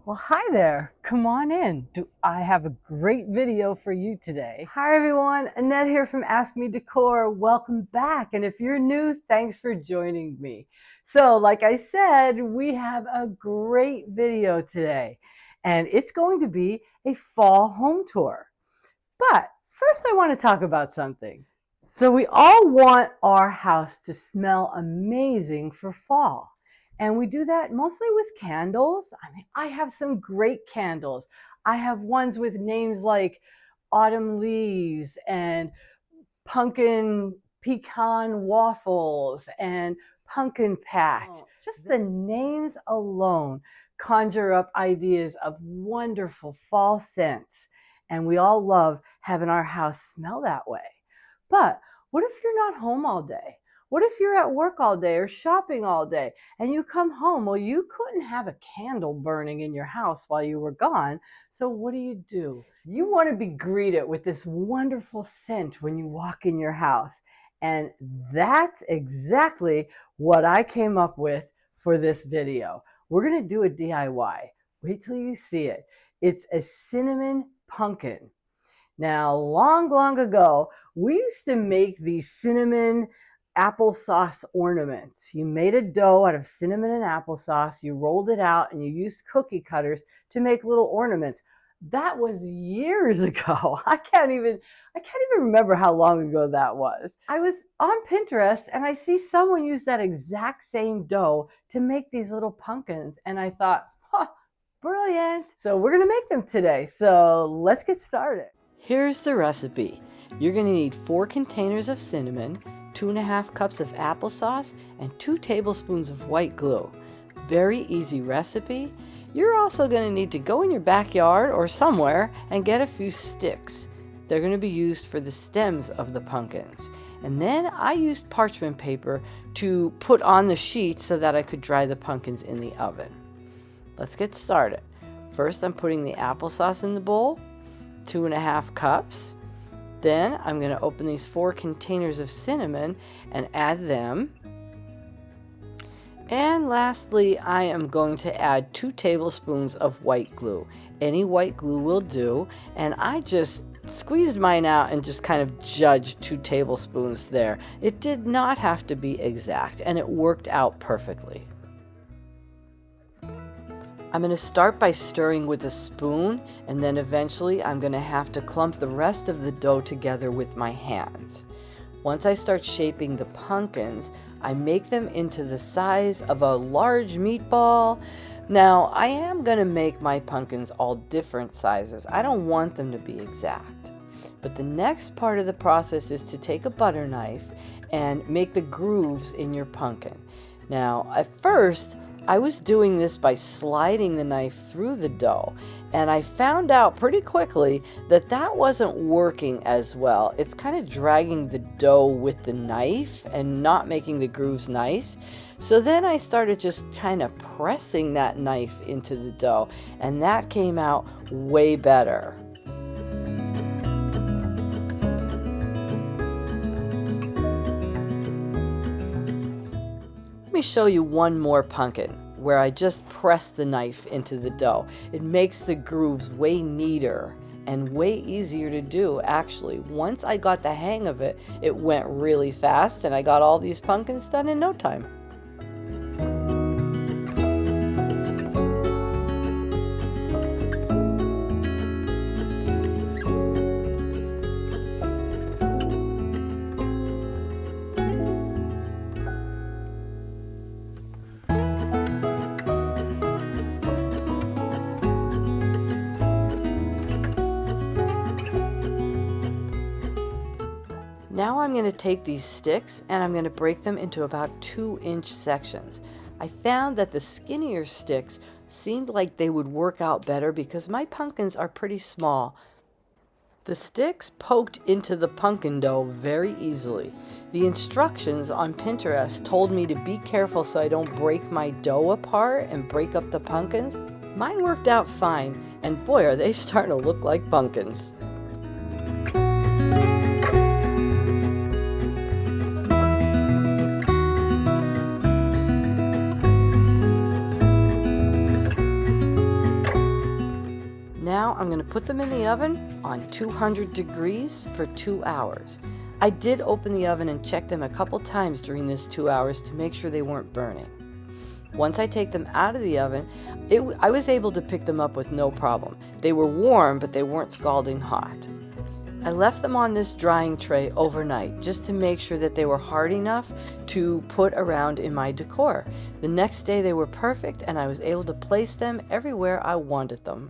Well, hi there. Come on in. I have a great video for you today. Hi everyone, Annette here from Ask Me Decor. Welcome back. And if you're new, thanks for joining me. So like I said, we have a great video today and it's going to be a fall home tour. But first I want to talk about something. So we all want our house to smell amazing for fall. And we do that mostly with candles. I mean, I have some great candles. I have ones with names like Autumn Leaves and Pumpkin Pecan Waffles and Pumpkin Patch. Just the names alone conjure up ideas of wonderful fall scents. And we all love having our house smell that way. But what if you're not home all day? What if you're at work all day or shopping all day and you come home? Well, you couldn't have a candle burning in your house while you were gone. So what do? You want to be greeted with this wonderful scent when you walk in your house. And that's exactly what I came up with for this video. We're going to do a DIY. Wait till you see it. It's a cinnamon pumpkin. Now, long ago, we used to make these cinnamon applesauce ornaments. You made a dough out of cinnamon and applesauce, you rolled it out, and you used cookie cutters to make little ornaments. That was years ago. I can't even remember how long ago that was. I was on Pinterest and I see someone use that exact same dough to make these little pumpkins, and I thought, brilliant. So we're gonna make them today. So let's get started. Here's the recipe. You're going to need 4 containers of cinnamon, 2.5 cups of applesauce, and 2 tablespoons of white glue. Very easy recipe. You're also going to need to go in your backyard or somewhere and get a few sticks. They're going to be used for the stems of the pumpkins. And then I used parchment paper to put on the sheet so that I could dry the pumpkins in the oven. Let's get started. First, I'm putting the applesauce in the bowl. 2.5 cups. Then I'm going to open these 4 containers of cinnamon and add them. And lastly, I am going to add 2 tablespoons of white glue. Any white glue will do. And I just squeezed mine out and just kind of judged 2 tablespoons there. It did not have to be exact, and it worked out perfectly. I'm going to start by stirring with a spoon, and then eventually I'm going to have to clump the rest of the dough together with my hands. Once I start shaping the pumpkins, I make them into the size of a large meatball. Now, I am going to make my pumpkins all different sizes. I don't want them to be exact. But the next part of the process is to take a butter knife and make the grooves in your pumpkin. Now, at first, I was doing this by sliding the knife through the dough, and I found out pretty quickly that that wasn't working as well. It's kind of dragging the dough with the knife and not making the grooves nice. So then I started just kind of pressing that knife into the dough, and that came out way better. Let me show you one more pumpkin where I just press the knife into the dough. It makes the grooves way neater and way easier to do, actually. Once I got the hang of it, it went really fast and I got all these pumpkins done in no time. Now I'm going to take these sticks and I'm going to break them into about 2-inch sections. I found that the skinnier sticks seemed like they would work out better because my pumpkins are pretty small. The sticks poked into the pumpkin dough very easily. The instructions on Pinterest told me to be careful so I don't break my dough apart and break up the pumpkins. Mine worked out fine, and boy, are they starting to look like pumpkins. now I'm going to put them in the oven on 200 degrees for 2 hours. I did open the oven and check them a couple times during this 2 hours to make sure they weren't burning. Once I take them out of the oven, I was able to pick them up with no problem. They were warm, but they weren't scalding hot. I left them on this drying tray overnight just to make sure that they were hard enough to put around in my decor. The next day they were perfect and I was able to place them everywhere I wanted them.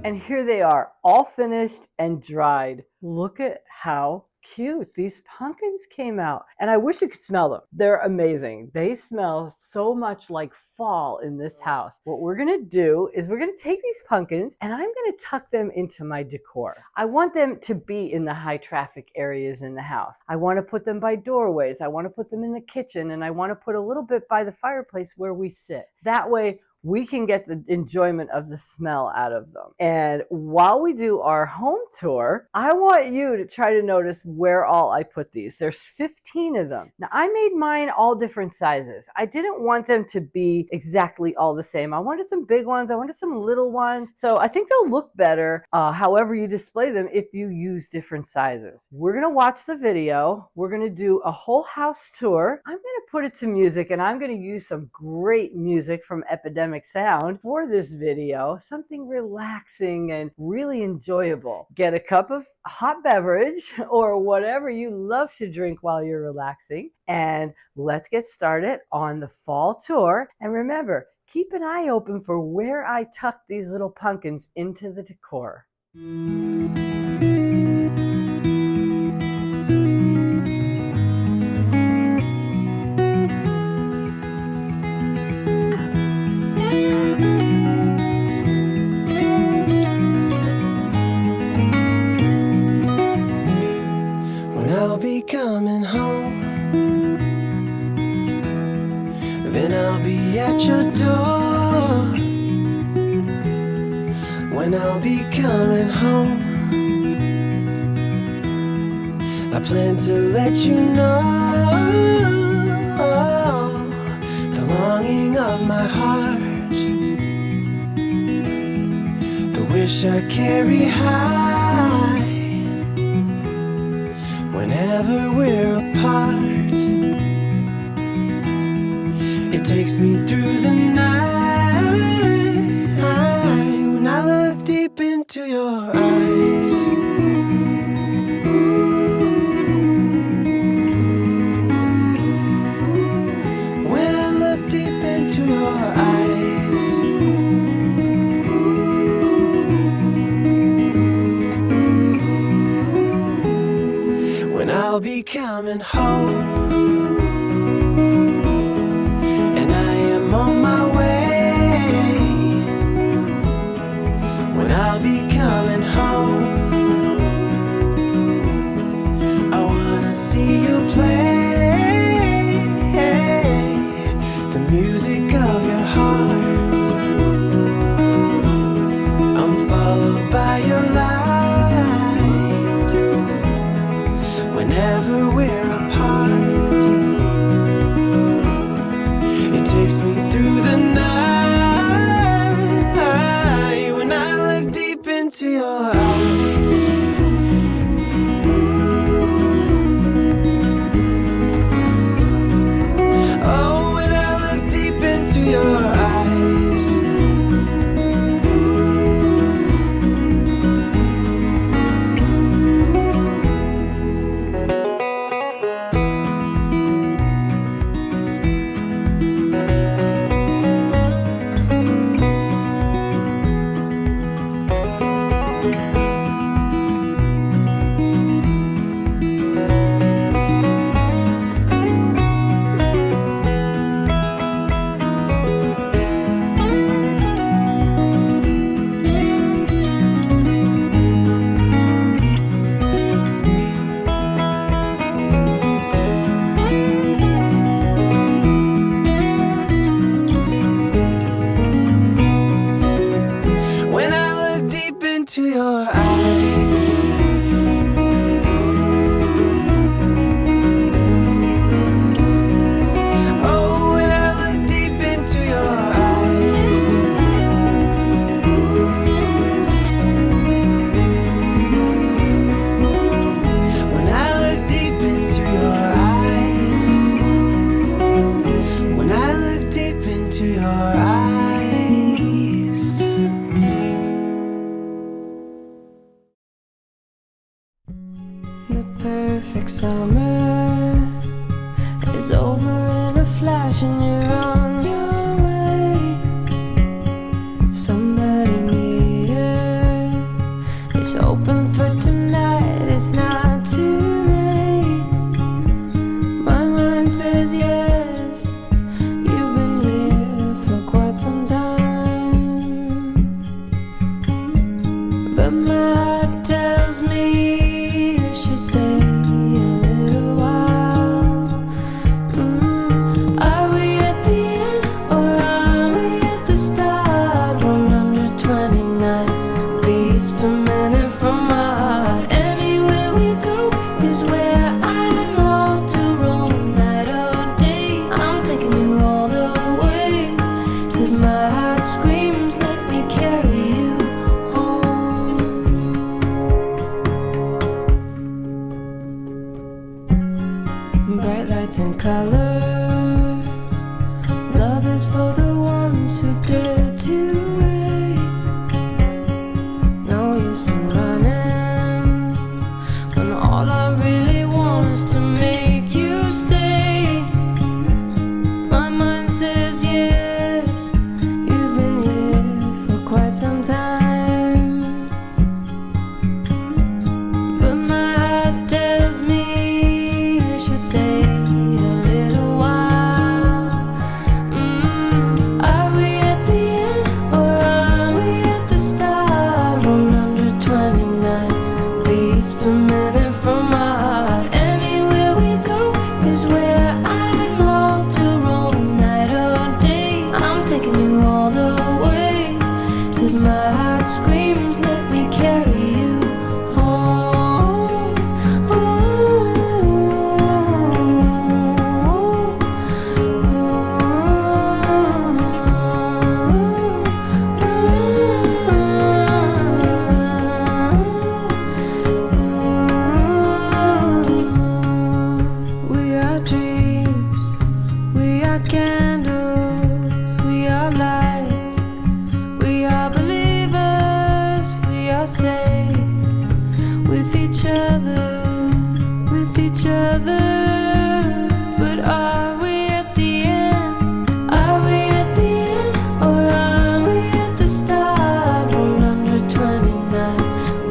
And here they are, all finished and dried. Look at how cute these pumpkins came out. And I wish you could smell them. They're amazing. They smell so much like fall in this house. What we're gonna do is we're gonna take these pumpkins and I'm gonna tuck them into my decor. I want them to be in the high traffic areas in the house. I wanna put them by doorways. I wanna put them in the kitchen, and I wanna put a little bit by the fireplace where we sit. That way, we can get the enjoyment of the smell out of them. And while we do our home tour, I want you to try to notice where all I put these. There's 15 of them. Now, I made mine all different sizes. I didn't want them to be exactly all the same. I wanted some big ones. I wanted some little ones. So I think they'll look better however you display them if you use different sizes. We're gonna watch the video. We're gonna do a whole house tour. I'm gonna put it to music, and I'm gonna use some great music from Epidemic Sound for this video, something relaxing and really enjoyable. Get a cup of hot beverage or whatever you love to drink while you're relaxing, and let's get started on the fall tour. And remember, keep an eye open for where I tuck these little pumpkins into the decor. Coming home, then I'll be at your door. When I'll be coming home, I plan to let you know the longing of my heart, the wish I carry high. Whenever we're apart, it takes me through the night. When I look deep into your eyes, when I look deep into your eyes, when I'll be coming home, and I am on my way. When I'll be coming home, I wanna see you play the music of your heart. I'm followed by your light. Whenever we're apart, like summer is over in a flash and you're on your way. Somebody near is open for tonight. It's not too late. My mind says yes. You've been here for quite some time, but my heart tells me you should stay a little while. Are we at the end or are we at the start? 129 beats per minute from my heart. Anywhere we go is where I long to roam. Night or day, I'm taking you all the way, 'cause my heart screams, let me carry you home. Bright lights and colors, love is for the ones who dare to wait. No use in running when all I really want is to make you stay. My mind says yes, you've been here for quite some time, but my heart tells me you should stay a little while. Are we at the end or are we at the start? 129 beats per minute from my heart. Anywhere we go is where I long to roam. Night or day, I'm taking you all the way, 'cause my heart screams, let me carry you home. We are dreams, we are candles, we are lights, we are believers, we are safe with each other, with each other. But are we at the end? Are we at the end or are we at the start? 129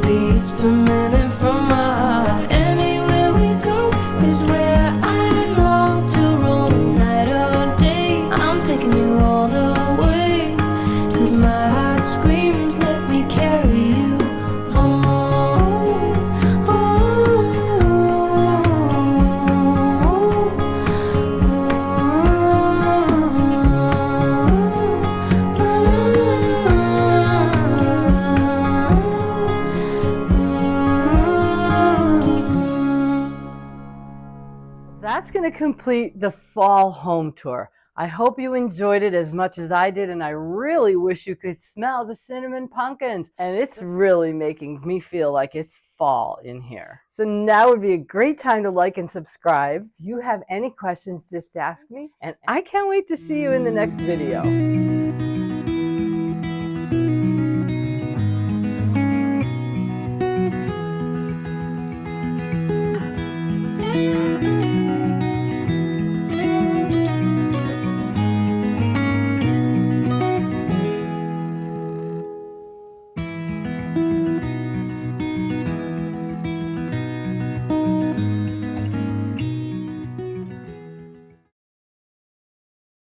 beats per minute from my heart. Anywhere we go is where I long to roam. Night or day, I'm taking you all the way, 'cause my heart screams, let me carry you home. That's going to complete the fall home tour. I hope you enjoyed it as much as I did, and I really wish you could smell the cinnamon pumpkins. And it's really making me feel like it's fall in here. So now would be a great time to like and subscribe. If you have any questions, just ask me, and I can't wait to see you in the next video.